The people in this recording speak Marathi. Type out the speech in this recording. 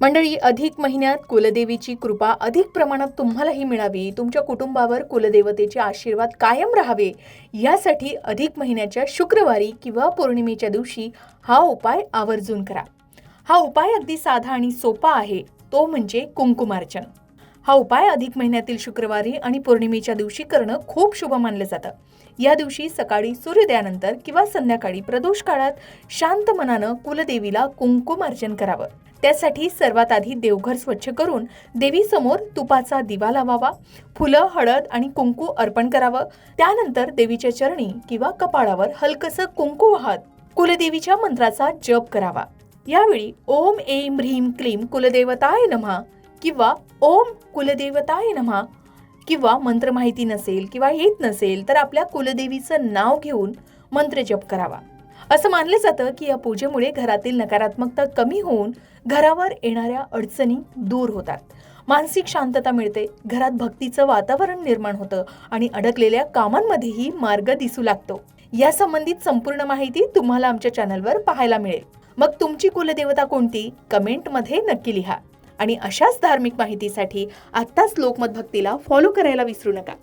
मंडळी, अधिक महिन्यात कुलदेवीची कृपा अधिक प्रमाणात तुम्हालाही मिळावी, तुमच्या कुटुंबावर कुलदेवतेचे आशीर्वाद कायम राहावे, यासाठी अधिक महिन्याच्या शुक्रवारी किंवा पौर्णिमेच्या दिवशी हा उपाय आवर्जून करा. हा उपाय अगदी साधा आणि सोपा आहे, तो म्हणजे कुंकुमार्चन. हा उपाय अधिक महिन्यातील शुक्रवारी आणि पौर्णिमेच्या दिवशी करणं खूप शुभ मानलं जातं. या दिवशी सकाळी सूर्योदयानंतर किंवा संध्याकाळी प्रदोष काळात शांत मनानं कुलदेवीला कुंकुमार्चन करावं. त्यासाठी सर्वात आधी देवघर स्वच्छ करून देवीसमोर तुपाचा दिवा लावावा, फुलं, हळद आणि कुंकू अर्पण करावं. त्यानंतर देवीच्या चरणी किंवा कपाळावर हलकसं कुंकू वाहत कुलदेवीच्या मंत्राचा जप करावा. यावेळी ओम ऐं ह्रीं क्लीं कुलदेवताय नमः किंवा ओम कुलदेवताय नमः किंवा मंत्र माहिती नसेल किंवा येत नसेल तर आपल्या कुलदेवीचं नाव घेऊन मंत्र जप करावा. असं मानलं जातं की या पूजेमुळे घरातील नकारात्मकता कमी होऊन घरावर येणाऱ्या अडचणी दूर होतात, मानसिक शांतता मिळते, घरात भक्तीचं वातावरण निर्माण होतं आणि अडकलेल्या कामांमध्येही मार्ग दिसू लागतो. या संबंधित संपूर्ण माहिती तुम्हाला आमच्या चॅनलवर पाहायला मिळेल. मग तुमची कुलदेवता कोणती? कमेंटमध्ये नक्की लिहा. आणि अशाच धार्मिक माहितीसाठी आत्ताच लोकमत भक्तीला फॉलो करायला विसरू नका.